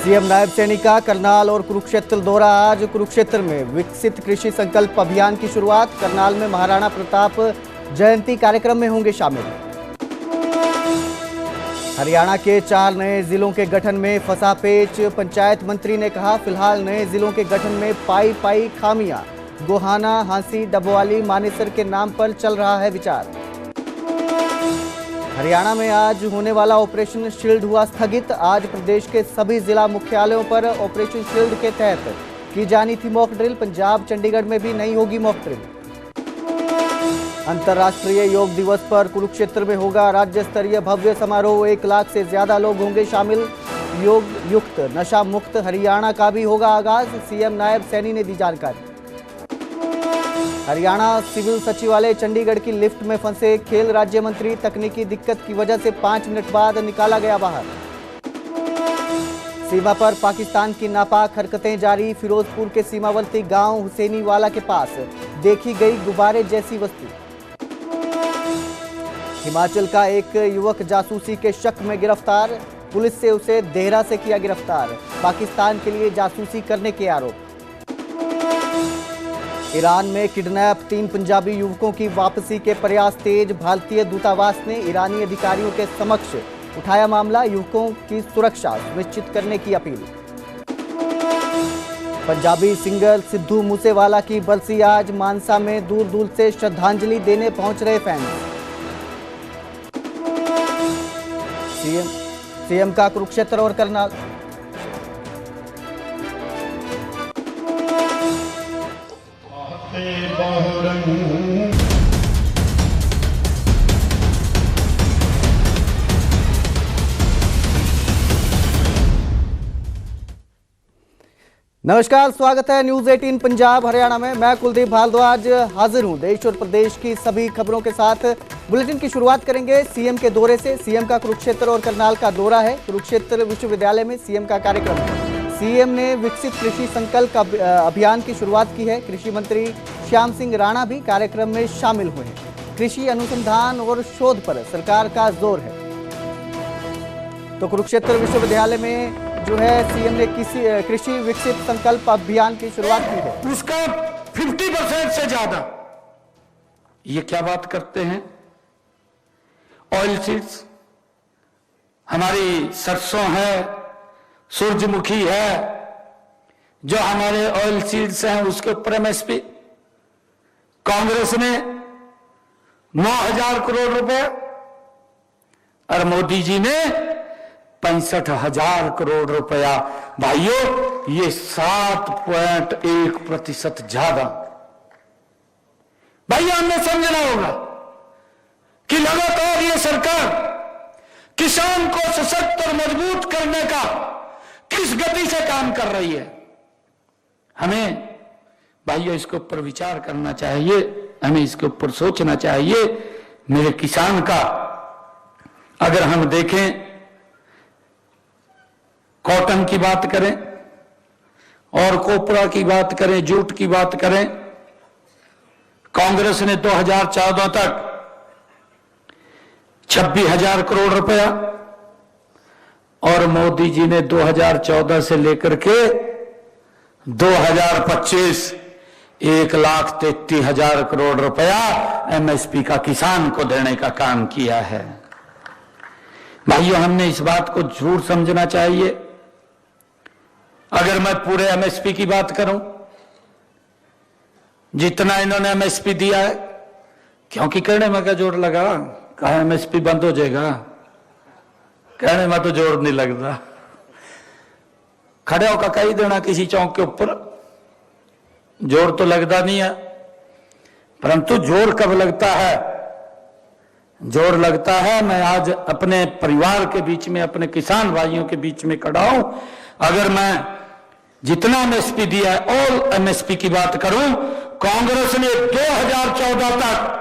CM Nayab Saini का करनाल और कुरुक्षेत्र दौरा। आज कुरुक्षेत्र में विकसित कृषि संकल्प अभियान की शुरुआत। करनाल में महाराणा प्रताप जयंती कार्यक्रम में होंगे शामिल। हरियाणा के 4 नए जिलों के गठन में फंसा पेच। पंचायत मंत्री ने कहा, फिलहाल नए जिलों के गठन में पाई खामियां। गोहाना, हांसी, डबवाली, मानेसर के नाम पर चल रहा है विचार। हरियाणा में आज होने वाला ऑपरेशन शील्ड हुआ स्थगित। आज प्रदेश के सभी जिला मुख्यालयों पर ऑपरेशन शील्ड के तहत की जानी थी मॉक ड्रिल। पंजाब, चंडीगढ़ में भी नहीं होगी मॉक ड्रिल। अंतर्राष्ट्रीय योग दिवस पर कुरुक्षेत्र में होगा राज्य स्तरीय भव्य समारोह। 1 लाख से ज्यादा लोग होंगे शामिल। योग युक्त नशा मुक्त हरियाणा का भी होगा आगाज। सीएम नायब सैनी ने दी जानकारी। हरियाणा सिविल सचिवालय चंडीगढ़ की लिफ्ट में फंसे खेल राज्य मंत्री। तकनीकी दिक्कत की वजह से 5 मिनट बाद निकाला गया बाहर। सीमा पर पाकिस्तान की नापाक हरकतें जारी। फिरोजपुर के सीमावर्ती गांव हुसैनीवाला के पास देखी गई गुब्बारे जैसी वस्तु। हिमाचल का एक युवक जासूसी के शक में गिरफ्तार। पुलिस से उसे देहरा से किया गिरफ्तार। पाकिस्तान के लिए जासूसी करने के आरोप। ईरान में किडनैप 3 पंजाबी युवकों की वापसी के प्रयास तेज। भारतीय दूतावास ने ईरानी अधिकारियों के समक्ष उठाया मामला। युवकों की सुरक्षा सुनिश्चित करने की अपील। पंजाबी सिंगर सिद्धू मूसेवाला की बरसी आज। मानसा में दूर दूर से श्रद्धांजलि देने पहुंच रहे फैंस। सीएम का कुरुक्षेत्र और करनाल। नमस्कार, स्वागत है न्यूज 18 पंजाब हरियाणा में। मैं कुलदीप भारद्वाज हाजिर हूं देश और प्रदेश की सभी खबरों के साथ। बुलेटिन की शुरुआत करेंगे सीएम के दौरे से। सीएम का कुरुक्षेत्र और करनाल का दौरा है। कुरुक्षेत्र विश्वविद्यालय में सीएम का कार्यक्रम है। सीएम ने विकसित कृषि संकल्प अभियान की शुरुआत की है। कृषि मंत्री श्याम सिंह राणा भी कार्यक्रम में शामिल हुए हैं। कृषि अनुसंधान और शोध पर सरकार का जोर है। तो कुरुक्षेत्र विश्वविद्यालय में जो है सीएम ने कृषि विकसित संकल्प अभियान की शुरुआत की है। उसका 50% से ज्यादा ये क्या बात करते हैं, ऑयल सीड्स, हमारी सरसों है, सूरजमुखी है, जो हमारे ऑयल सीड्स हैं उसके ऊपर एमएसपी कांग्रेस ने 9,000 करोड़ रुपए और मोदी जी ने 65,000 करोड़ रुपया। भाइयों, ये 7.1% ज्यादा। भाइयों, हमने समझना होगा कि लगातार ये सरकार किसान को सशक्त और मजबूत करने का किस गति से काम कर रही है। हमें भाइयों इसके ऊपर विचार करना चाहिए, हमें इसके ऊपर सोचना चाहिए। मेरे किसान का अगर हम देखें, कॉटन की बात करें और कोपरा की बात करें, जूट की बात करें, कांग्रेस ने 2014 तक 26,000 करोड़ रुपया और मोदी जी ने 2014 से लेकर के 2025 1,33,000 करोड़ रुपया एमएसपी का किसान को देने का काम किया है। भाइयों, हमने इस बात को जरूर समझना चाहिए। अगर मैं पूरे एमएसपी की बात करूं, जितना इन्होंने एमएसपी दिया है, क्योंकि कहने में क्या जोर लगा, कहा एमएसपी बंद हो जाएगा, कहने में तो जोर नहीं लगता। खड़े होकर कही देना किसी चौक के ऊपर, जोर तो लगता नहीं है। परंतु जोर कब लगता है? जोर लगता है, मैं आज अपने परिवार के बीच में, अपने किसान भाइयों के बीच में खड़ा हूं। अगर मैं जितना एमएसपी दिया है, ऑल एमएसपी की बात करूं, कांग्रेस ने 2014 तक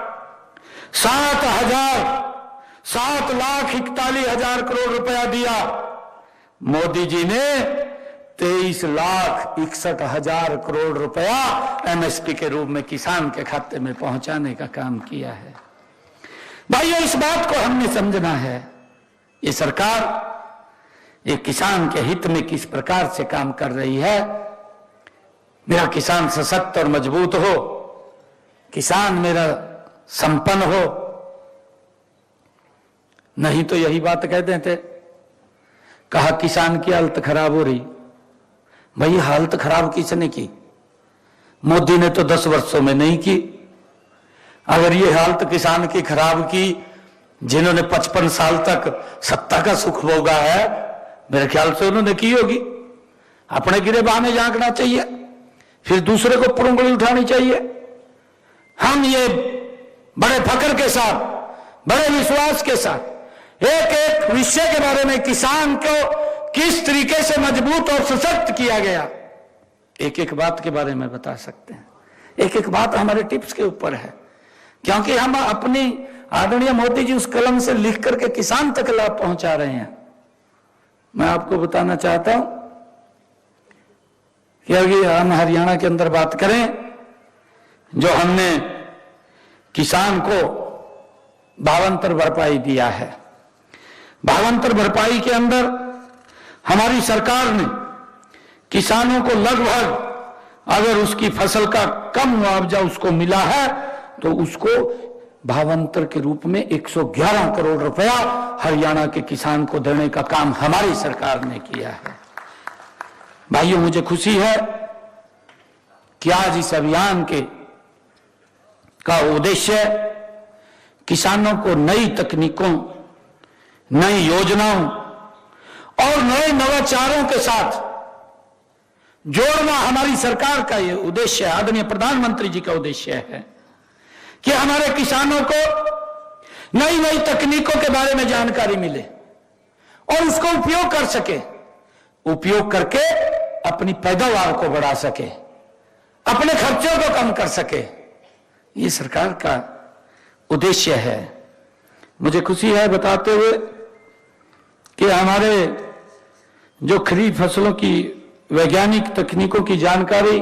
7,41,000 करोड़ रुपया दिया। मोदी जी ने 23,61,000 करोड़ रुपया एमएसपी के रूप में किसान के खाते में पहुंचाने का काम किया है। भाइयों, इस बात को हमने समझना है। ये सरकार ये किसान के हित में किस प्रकार से काम कर रही है। मेरा किसान सशक्त और मजबूत हो, किसान मेरा संपन्न हो, नहीं तो यही बात कहते थे। कहा किसान की हालत खराब हो रही। भाई हालत खराब किसने की? मोदी ने तो 10 वर्षों में नहीं की। अगर ये हालत किसान की खराब की जिन्होंने 55 साल तक सत्ता का सुख भोगा है, मेरे ख्याल से उन्होंने की होगी। अपने गिरेबान में झांकना चाहिए, फिर दूसरे को पर उंगली उठानी चाहिए। हम ये बड़े फक्र के साथ, बड़े विश्वास के साथ एक एक विषय के बारे में, किसान को किस तरीके से मजबूत और सशक्त किया गया, एक एक बात के बारे में बता सकते हैं। एक एक बात हमारे टिप्स के ऊपर है, क्योंकि हम अपनी आदरणीय मोदी जी उस कलम से लिख करके किसान तक लाभ पहुंचा रहे हैं। मैं आपको बताना चाहता हूं कि अभी हम हरियाणा के अंदर बात करें, जो हमने किसान को भावांतर भरपाई दिया है, भावांतर भरपाई के अंदर हमारी सरकार ने किसानों को लगभग, अगर उसकी फसल का कम मुआवजा उसको मिला है तो उसको भावांतर के रूप में 111 करोड़ रुपया हरियाणा के किसान को देने का काम हमारी सरकार ने किया है। भाइयों, मुझे खुशी है कि आज इस अभियान का उद्देश्य किसानों को नई तकनीकों, नई योजनाओं और नए नवाचारों के साथ जोड़ना हमारी सरकार का ये उद्देश्य है। आदरणीय प्रधानमंत्री जी का उद्देश्य है कि हमारे किसानों को नई नई तकनीकों के बारे में जानकारी मिले और उसको उपयोग कर सके, उपयोग करके अपनी पैदावार को बढ़ा सके, अपने खर्चों को कम कर सके। ये सरकार का उद्देश्य है। मुझे खुशी है बताते हुए कि हमारे जो खरीफ फसलों की वैज्ञानिक तकनीकों की जानकारी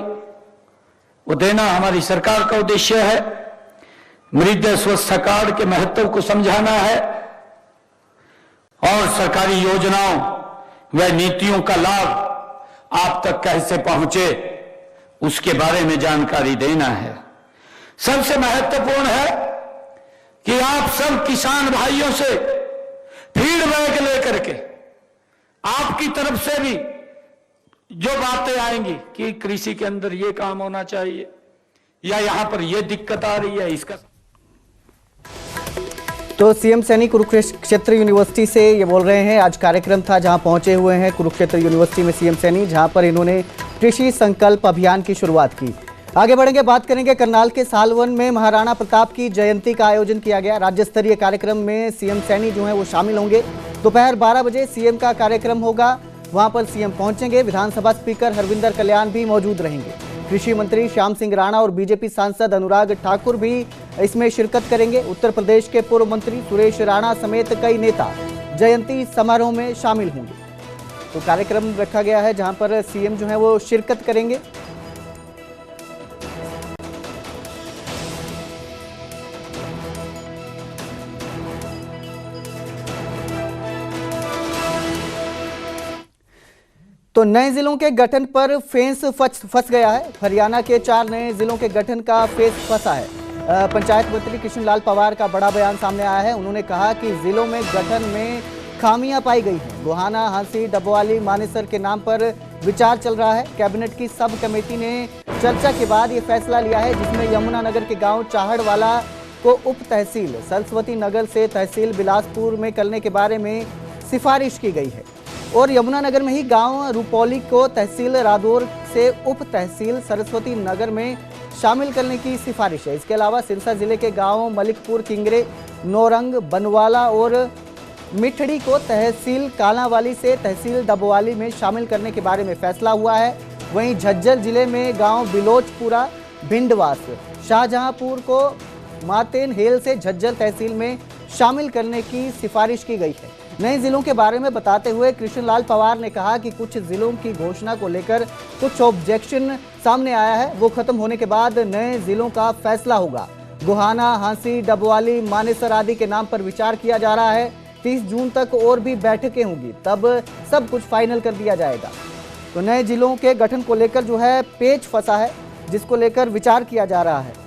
वो देना हमारी सरकार का उद्देश्य है। मृदा स्वास्थ्य कार्ड के महत्व को समझाना है और सरकारी योजनाओं व नीतियों का लाभ आप तक कैसे पहुंचे उसके बारे में जानकारी देना है। सबसे महत्वपूर्ण है कि आप सब किसान भाइयों से फीडबैक लेकर के आपकी तरफ से भी जो बातें आएंगी कि कृषि के अंदर ये काम होना चाहिए या यहां पर ये दिक्कत आ रही है, इसका। तो सीएम सैनी कुरुक्षेत्र यूनिवर्सिटी से ये बोल रहे हैं। आज कार्यक्रम था जहां पहुंचे हुए हैं कुरुक्षेत्र यूनिवर्सिटी में सीएम सैनी, जहां पर इन्होंने कृषि संकल्प अभियान की शुरुआत की। आगे बढ़ेंगे, बात करेंगे करनाल के सालवन में महाराणा प्रताप की जयंती का आयोजन किया गया। राज्य स्तरीय कार्यक्रम में सीएम सैनी जो है वो शामिल होंगे। दोपहर 12 बजे सीएम का कार्यक्रम होगा, वहां पर सीएम पहुंचेंगे। विधानसभा स्पीकर हरविंदर कल्याण भी मौजूद रहेंगे। कृषि मंत्री श्याम सिंह राणा और बीजेपी सांसद अनुराग ठाकुर भी इसमें शिरकत करेंगे। उत्तर प्रदेश के पूर्व मंत्री सुरेश राणा समेत कई नेता जयंती समारोह में शामिल होंगे। तो कार्यक्रम रखा गया है जहां पर सीएम जो है वो शिरकत करेंगे। तो नए जिलों के गठन पर फेंस फंस गया है। हरियाणा के 4 नए जिलों के गठन का फेंस फंसा है। पंचायत मंत्री कृष्णलाल पंवार का बड़ा बयान सामने आया है। उन्होंने कहा कि जिलों में गठन में खामियां पाई गई हैं। गोहाना, हांसी, डबवाली, मानेसर के नाम पर विचार चल रहा है। कैबिनेट की सब कमेटी ने चर्चा के बाद ये फैसला लिया है, जिसमें यमुनानगर के गाँव चाहड़वाला को उप तहसील, सरस्वती नगर से तहसील बिलासपुर में करने के बारे में सिफारिश की गई है और यमुनानगर में ही गांव रुपौली को तहसील रादौर से उप तहसील सरस्वती नगर में शामिल करने की सिफारिश है। इसके अलावा सिरसा जिले के गांव मलिकपुर, किंगरे, नौरंग, बनवाला और मिठड़ी को तहसील कालांवाली से तहसील डबवाली में शामिल करने के बारे में फैसला हुआ है। वहीं झज्जर जिले में गांव बिलोचपुरा, भिंडवास, शाहजहांपुर को मातेन हेल से झज्जर तहसील में शामिल करने की सिफारिश की गई है। नए जिलों के बारे में बताते हुए कृष्णलाल पंवार ने कहा कि कुछ जिलों की घोषणा को लेकर कुछ ऑब्जेक्शन सामने आया है, वो खत्म होने के बाद नए जिलों का फैसला होगा। गोहाना, हांसी, डबवाली, मानेसर आदि के नाम पर विचार किया जा रहा है। 30 जून तक और भी बैठकें होंगी, तब सब कुछ फाइनल कर दिया जाएगा। तो नए जिलों के गठन को लेकर जो है पेच फंसा है, जिसको लेकर विचार किया जा रहा है।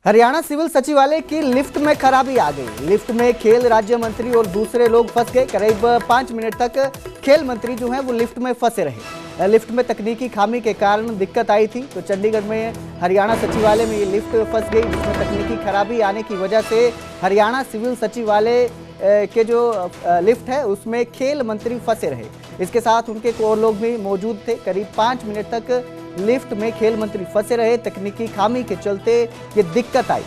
हरियाणा सिविल सचिवालय की लिफ्ट में खराबी आ गई। लिफ्ट में खेल राज्य मंत्री और दूसरे लोग फंस गए। करीब 5 मिनट तक खेल मंत्री जो हैं वो लिफ्ट में फंसे रहे। लिफ्ट में तकनीकी खामी के कारण दिक्कत आई थी। तो चंडीगढ़ में हरियाणा सचिवालय में ये लिफ्ट फंस गई, जिसमें तकनीकी खराबी आने की वजह से हरियाणा सिविल सचिवालय के जो लिफ्ट है उसमें खेल मंत्री फंसे रहे। इसके साथ उनके और लोग भी मौजूद थे। करीब 5 मिनट तक लिफ्ट में खेल मंत्री फंसे रहे। तकनीकी खामी के चलते ये दिक्कत आई।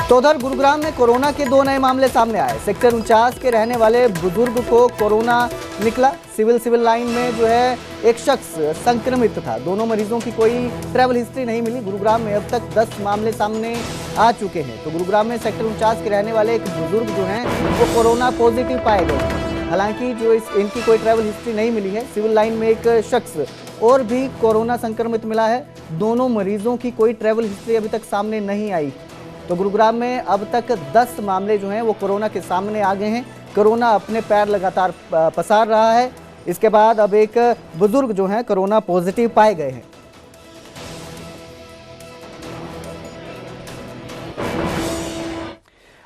तो उधर गुरुग्राम में कोरोना के 2 नए मामले सामने आए। सेक्टर 49 के रहने वाले बुजुर्ग को कोरोना निकला। सिविल लाइन में जो है एक शख्स संक्रमित था। दोनों मरीजों की कोई ट्रैवल हिस्ट्री नहीं मिली। गुरुग्राम में अब तक 10 मामले सामने आ चुके हैं। तो गुरुग्राम में सेक्टर 49 के रहने वाले एक बुजुर्ग जो हैं वो कोरोना पॉजिटिव पाए गए। हालांकि जो इनकी कोई ट्रैवल हिस्ट्री नहीं मिली है। सिविल लाइन में एक शख्स और भी कोरोना संक्रमित मिला है। दोनों मरीजों की कोई ट्रैवल हिस्ट्री अभी तक सामने नहीं आई। तो गुरुग्राम में अब तक 10 मामले जो हैं वो कोरोना के सामने आ गए हैं। कोरोना अपने पैर लगातार पसार रहा है। इसके बाद अब एक बुजुर्ग जो हैं कोरोना पॉजिटिव पाए गए हैं।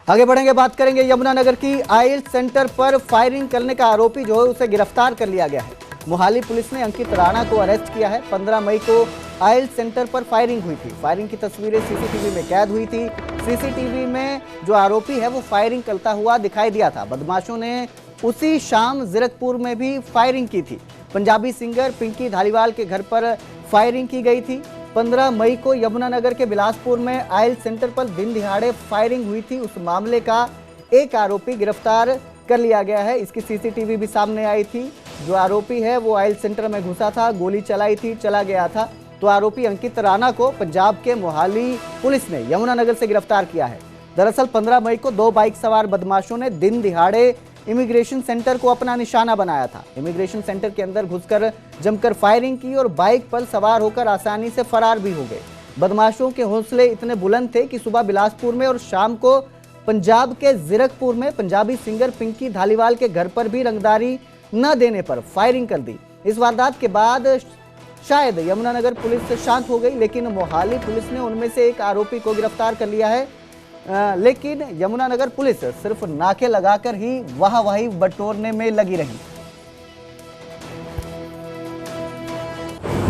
आगे बढ़ेंगे, बात करेंगे यमुनानगर की। आइल्स सेंटर पर फायरिंग करने का आरोपी जो है उसे गिरफ्तार कर लिया गया है। मोहाली पुलिस ने अंकित राणा को अरेस्ट किया है। 15 मई को आइल्स सेंटर पर फायरिंग हुई थी। फायरिंग की तस्वीरें सीसीटीवी में कैद हुई थी। सीसीटीवी में जो आरोपी है वो फायरिंग करता हुआ दिखाई दिया था। बदमाशों ने उसी शाम जीरकपुर में भी फायरिंग की थी। पंजाबी सिंगर पिंकी धालीवाल के घर पर फायरिंग की गई थी। 15 मई को यमुनानगर के बिलासपुर में आइल्स सेंटर पर दिन दिहाड़े फायरिंग हुई थी। उस मामले का एक आरोपी गिरफ्तार कर लिया गया है। इसकी सीसीटीवी भी सामने आई थी। जो आरोपी है वो आइल्स सेंटर में घुसा था, गोली चलाई थी, चला गया था। तो आरोपी अंकित राणा को पंजाब के मोहाली पुलिस ने यमुनानगर से गिरफ्तार किया है। दरअसल 15 मई को 2 बाइक सवार बदमाशों ने दिन दिहाड़े इमिग्रेशन सेंटर को अपना निशाना बनाया था। इमिग्रेशन सेंटर के अंदर घुसकर जमकर फायरिंग की और बाइक पर सवार होकर आसानी से फरार भी हो गए। बदमाशों के हौसले इतने बुलंद थे कि सुबह बिलासपुर में और शाम को पंजाब के जीरकपुर में पंजाबी सिंगर पिंकी धालीवाल के घर पर भी रंगदारी न देने पर फायरिंग कर दी। इस वारदात के बाद शायद यमुनानगर पुलिस शांत हो गई, लेकिन मोहाली पुलिस ने उनमें से एक आरोपी को गिरफ्तार कर लिया है। लेकिन यमुनानगर पुलिस सिर्फ नाके लगाकर ही वाहवाही बटोरने में लगी रही।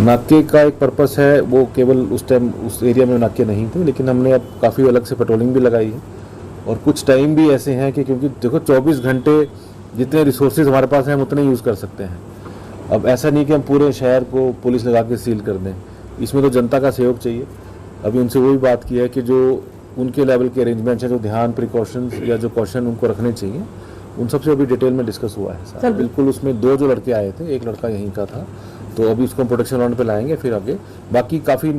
नाके का एक पर्पस है, वो केवल उस टाइम उस एरिया में नाके नहीं थे, लेकिन हमने अब काफ़ी अलग से पेट्रोलिंग भी लगाई है। और कुछ टाइम भी ऐसे हैं कि क्योंकि देखो 24 घंटे जितने रिसोर्सेज हमारे पास हैं हम उतने यूज़ कर सकते हैं। अब ऐसा नहीं कि हम पूरे शहर को पुलिस लगा के सील कर दें, इसमें तो जनता का सहयोग चाहिए। अभी उनसे वो भी बात की है कि जो उनके लेवल के अरेंजमेंट्स हैं, जो ध्यान प्रिकॉशंस या जो कॉशन उनको रखने चाहिए, उन सबसे अभी डिटेल में डिस्कस हुआ है सर। बिल्कुल उसमें 2 जो लड़के आए थे, एक लड़का यहीं का था, तो अभी उसको प्रोटेक्शन वारंट पे लाएंगे। फिर आगे बाकी काफ़ी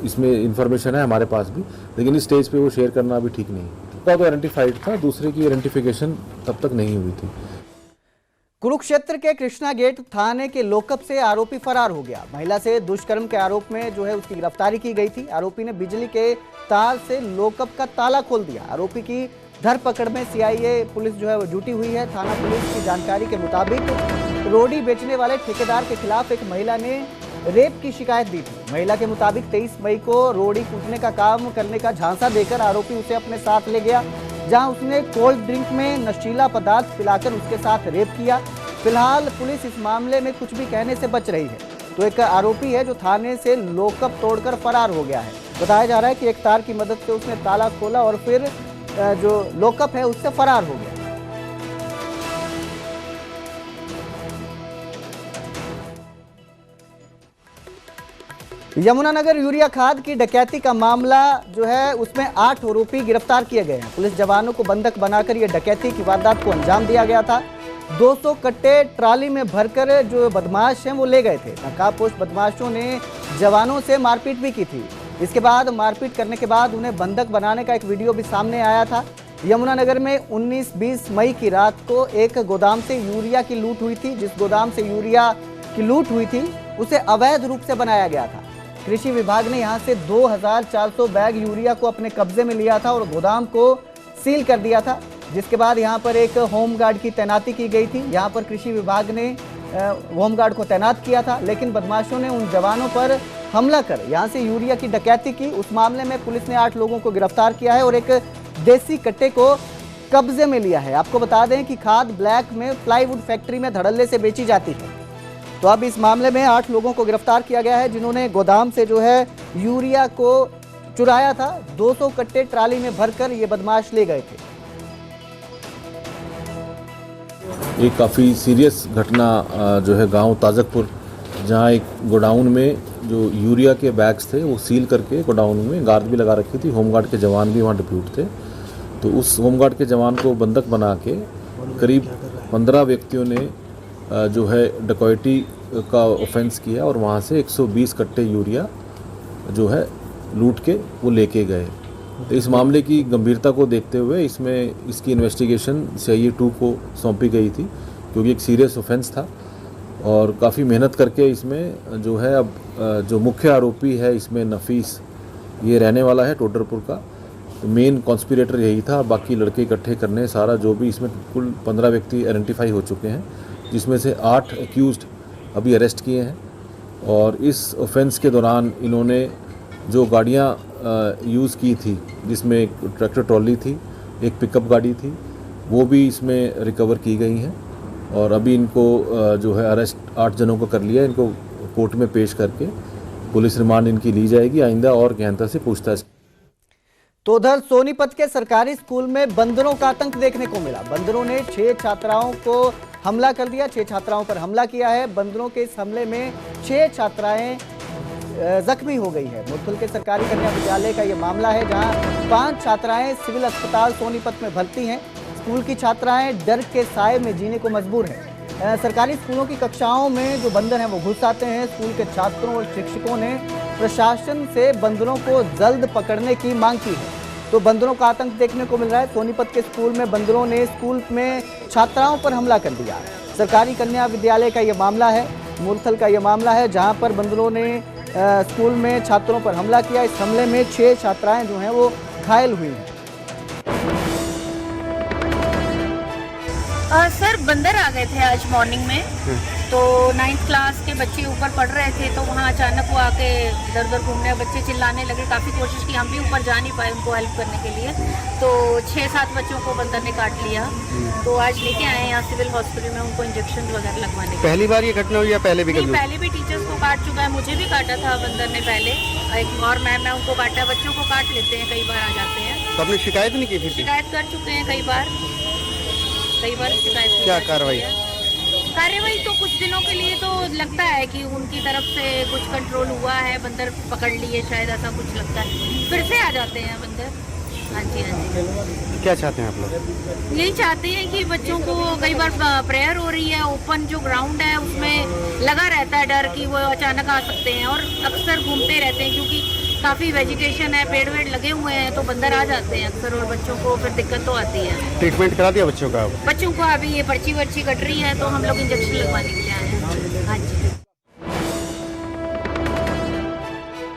इसमें इंफॉर्मेशन है हमारे पास भी, लेकिन इस स्टेज पे वो शेयर करना अभी ठीक नहीं है। तो आइडेंटिफाइड था, दूसरे की आइडेंटिफिकेशन तब तक नहीं हुई थी। कुरुक्षेत्र के कृष्णा गेट थाने के लॉकअप से आरोपी फरार हो गया। महिला से दुष्कर्म के आरोप में जो है उसकी गिरफ्तारी की गई थी। आरोपी ने बिजली के तार से लॉकअप का ताला खोल दिया। आरोपी की धरपकड़ में सीआईए पुलिस जो है वो जुटी हुई है। थाना पुलिस की जानकारी के मुताबिक रोडी बेचने वाले ठेकेदार के खिलाफ एक महिला ने रेप की शिकायत दी थी। महिला के मुताबिक 23 मई को रोडी कूटने का काम करने का झांसा देकर आरोपी उसे अपने साथ ले गया, जहां उसने कोल्ड ड्रिंक में नशीला पदार्थ पिलाकर उसके साथ रेप किया। फिलहाल पुलिस इस मामले में कुछ भी कहने से बच रही है। तो एक आरोपी है जो थाने से लॉकअप तोड़कर फरार हो गया है। बताया जा रहा है कि एक तार की मदद से उसने ताला खोला और फिर जो लॉकअप है उससे फरार हो गया। यमुनानगर यूरिया खाद की डकैती का मामला जो है उसमें 8 आरोपी गिरफ्तार किए गए हैं। पुलिस जवानों को बंधक बनाकर यह डकैती की वारदात को अंजाम दिया गया था। 200 कट्टे ट्राली में भरकर जो बदमाश हैं वो ले गए थे। नकाबपोश बदमाशों ने जवानों से मारपीट भी की थी। इसके बाद मारपीट करने के बाद उन्हें बंधक बनाने का एक वीडियो भी सामने आया था। यमुनानगर में 19-20 मई की रात को एक गोदाम से यूरिया की लूट हुई थी। जिस गोदाम से यूरिया की लूट हुई थी उसे अवैध रूप से बनाया गया था। कृषि विभाग ने यहां से 2400 बैग यूरिया को अपने कब्जे में लिया था और गोदाम को सील कर दिया था, जिसके बाद यहां पर एक होमगार्ड की तैनाती की गई थी। यहां पर कृषि विभाग ने होमगार्ड को तैनात किया था, लेकिन बदमाशों ने उन जवानों पर हमला कर यहां से यूरिया की डकैती की। उस मामले में पुलिस ने 8 लोगों को गिरफ्तार किया है और एक देसी कट्टे को कब्जे में लिया है। आपको बता दें कि खाद ब्लैक में प्लाईवुड फैक्ट्री में धड़ल्ले से बेची जाती है। तो अब इस मामले में 8 लोगों को गिरफ्तार किया गया है, जिन्होंने गोदाम से जो है यूरिया को चुराया था। 200 कट्टे ट्राली में भरकर ये बदमाश ले गए थे। एक काफ़ी सीरियस घटना जो है गांव ताजकपुर, जहां एक गोडाउन में जो यूरिया के बैग्स थे वो सील करके गोडाउन में गार्ड भी लगा रखी थी। होमगार्ड के जवान भी वहां डिप्यूट थे। तो उस होमगार्ड के जवान को बंधक बना के करीब 15 व्यक्तियों ने जो है डकैती का ऑफेंस किया और वहाँ से 120 कट्टे यूरिया जो है लूट के वो लेके गए। तो इस मामले की गंभीरता को देखते हुए इसकी इन्वेस्टिगेशन CIA 2 को सौंपी गई थी, क्योंकि एक सीरियस ऑफेंस था और काफ़ी मेहनत करके इसमें जो है अब जो मुख्य आरोपी है इसमें नफीस, ये रहने वाला है टोडरपुर का। तो मेन कॉन्स्पिरेटर यही था। बाकी लड़के इकट्ठे करने सारा जो भी इसमें कुल 15 व्यक्ति आइडेंटिफाई हो चुके हैं, जिसमें से 8 एक्यूज्ड अभी अरेस्ट किए हैं। और इस ऑफेंस के दौरान इन्होंने जो गाड़ियाँ यूज़ की थी, जिसमें एक ट्रैक्टर ट्रॉली थी, एक पिकअप गाड़ी थी, वो भी इसमें रिकवर की गई हैं। और अभी इनको जो है अरेस्ट 8 जनों को कर लिया। इनको कोर्ट में पेश करके पुलिस रिमांड इनकी ली जाएगी। आइंदा और गहनता से पूछताछ। तो उधर सोनीपत के सरकारी स्कूल में बंदरों का आतंक देखने को मिला। बंदरों ने 6 छात्राओं को हमला कर दिया, 6 छात्राओं पर हमला किया है। बंदरों के इस हमले में 6 छात्राएं जख्मी हो गई है। मुरथुल के सरकारी कन्या विद्यालय का ये मामला है, जहां 5 छात्राएं सिविल अस्पताल सोनीपत में भर्ती हैं। स्कूल की छात्राएं डर के साए में जीने को मजबूर हैं। सरकारी स्कूलों की कक्षाओं में जो बंदर हैं वो घुस आते हैं। स्कूल के छात्रों और शिक्षकों ने प्रशासन से बंदरों को जल्द पकड़ने की मांग की है। तो बंदरों का आतंक देखने को मिल रहा है। सोनीपत के स्कूल में बंदरों ने स्कूल में छात्राओं पर हमला कर दिया। सरकारी कन्या विद्यालय का ये मामला है, मुरथल का ये मामला है, जहां पर बंदरों ने स्कूल में छात्रों पर हमला किया। इस हमले में 6 छात्राएं जो हैं वो घायल हुई हैं। सर बंदर आ गए थे आज मॉर्निंग में, तो 9th क्लास के बच्चे ऊपर पढ़ रहे थे, तो वहाँ अचानक वो आके इधर उधर घूमने, बच्चे चिल्लाने लगे। काफ़ी कोशिश की, हम भी ऊपर जा नहीं पाए उनको हेल्प करने के लिए। तो 6-7 बच्चों को बंदर ने काट लिया। तो आज लेके आए यहाँ सिविल हॉस्पिटल में उनको इंजेक्शन वगैरह लगवाने के। पहली बार ये घटना हुई या पहले भी कभी? पहले भी टीचर्स को काट चुका है, मुझे भी काटा था बंदर ने पहले, एक और मैं उनको काटा। बच्चों को काट लेते हैं, कई बार आ जाते हैं। तो आपने शिकायत नहीं की फिर? शिकायत कर चुके हैं कई बार शिकायत। क्या कार्रवाई? कार्रवाई तो कुछ दिनों के लिए तो लगता है कि उनकी तरफ से कुछ कंट्रोल हुआ है, बंदर पकड़ लिए शायद, ऐसा कुछ लगता है। फिर से आ जाते हैं बंदर। हाँ जी, हाँ जी। क्या चाहते हैं आप लोग? यही चाहते हैं कि बच्चों को, कई बार प्रेयर हो रही है, ओपन जो ग्राउंड है उसमें लगा रहता है डर कि वो अचानक आ सकते हैं, और अक्सर घूमते रहते हैं क्योंकि काफ़ी वेजिटेशन है, पेड़ वेड़ लगे हुए हैं, तो बंदर आ जाते हैं अक्सर और बच्चों को फिर दिक्कत तो आती है। ट्रीटमेंट करा दिया बच्चों का? बच्चों को अभी ये पर्ची वर्ची कट रही है, तो हम लोग इंजेक्शन लगवाने के लिए आए हैं। हाँ जी।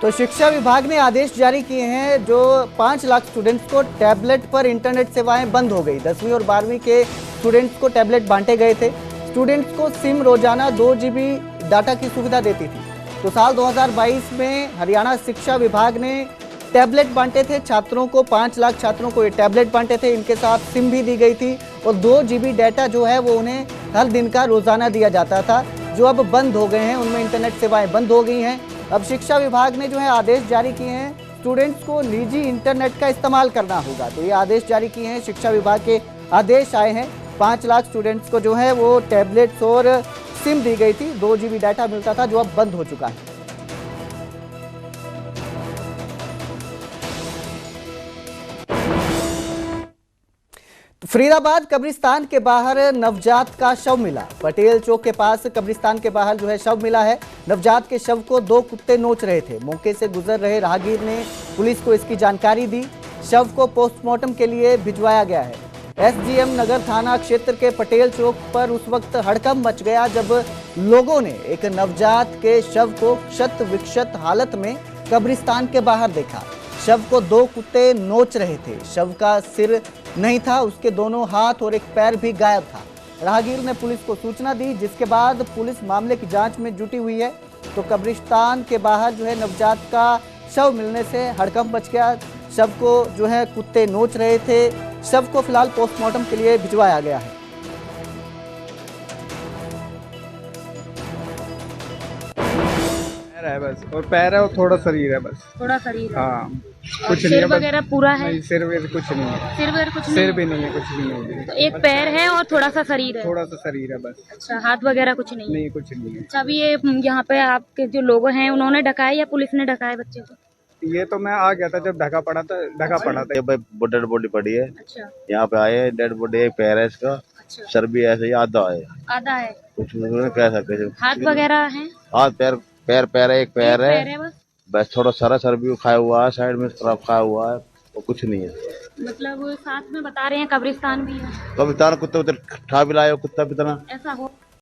तो शिक्षा विभाग ने आदेश जारी किए हैं। जो 5 लाख स्टूडेंट्स को टैबलेट पर इंटरनेट सेवाएं बंद हो गई। 10वीं और 12वीं के स्टूडेंट्स को टैबलेट बांटे गए थे। स्टूडेंट्स को सिम रोजाना 2 GB डाटा की सुविधा देती थी। तो साल 2022 में हरियाणा शिक्षा विभाग ने टैबलेट बांटे थे छात्रों को। 5 लाख छात्रों को ये टैबलेट बांटे थे। इनके साथ सिम भी दी गई थी और 2 GB डाटा जो है वो उन्हें हर दिन का रोजाना दिया जाता था, जो अब बंद हो गए हैं। उनमें इंटरनेट सेवाएं बंद हो गई हैं। अब शिक्षा विभाग ने जो है आदेश जारी किए हैं, स्टूडेंट्स को निजी इंटरनेट का इस्तेमाल करना होगा। तो ये आदेश जारी किए हैं, शिक्षा विभाग के आदेश आए हैं। 5 लाख स्टूडेंट्स को जो है वो टैबलेट्स और सिम दी गई थी, 2 GB डाटा मिलता था, जो अब बंद हो चुका है। फरीदाबाद कब्रिस्तान के बाहर नवजात का शव मिला। पटेल चौक के पास कब्रिस्तान के बाहर जो है शव मिला है। नवजात के शव को 2 कुत्ते नोच रहे थे। मौके से गुजर रहे राहगीर ने पुलिस को इसकी जानकारी दी। शव को पोस्टमार्टम के लिए भिजवाया गया है। एसडीएम नगर थाना क्षेत्र के पटेल चौक पर उस वक्त हड़कंप मच गया जब लोगों ने एक नवजात के शव को क्षत विक्षत हालत में कब्रिस्तान के बाहर देखा। शव को 2 कुत्ते नोच रहे थे। शव का सिर नहीं था, उसके दोनों हाथ और एक पैर भी गायब था। राहगीर ने पुलिस को सूचना दी, जिसके बाद पुलिस मामले की जांच में जुटी हुई है। तो कब्रिस्तान के बाहर जो है नवजात का शव मिलने से हड़कंप मच गया। शव को जो है कुत्ते नोच रहे थे। शव को फिलहाल पोस्टमार्टम के लिए भिजवाया गया है। पैर है बस, और पैर है और थोड़ा शरीर है बस। थोड़ा शरीर है। हाँ, और कुछ नहीं सिर है बस। वगैरह पूरा है? नहीं, सिर वेर कुछ नहीं है। सिर वगैरह कुछ नहीं? सिर भी नहीं है, कुछ भी नहीं है। तो एक पैर है और थोड़ा सा शरीर है? थोड़ा सा शरीर है बस। अच्छा, हाथ वगैरह कुछ नहीं है? नहीं, कुछ नहीं है। अच्छा, अभी ये यहाँ पे आपके जो लोग हैं उन्होंने ढकाया या पुलिस ने ढकाया बच्चे को? ये तो मैं आ गया था जब ढका पड़ा था। ये भाई डेड बॉडी पड़ी है, अच्छा यहाँ पे आए डेड बॉडी, एक पैर है इसका, अच्छा, सर भी ऐसे ही आधा है, आधा है। कुछ नहीं कह सकते। हाथ वगैरह हैं? हाथ पैर पैर है, एक एक पैर पैर है है बस। बस, थोड़ा सारा सर भी खाया हुआ है, साइड में तरफ खाया हुआ है और कुछ नहीं है। मतलब साथ में बता रहे हैं कब्रिस्तान भी है? कभी तारा कुत्ते उधर खा भी लाए, कुत्ता भी तना ऐसा हो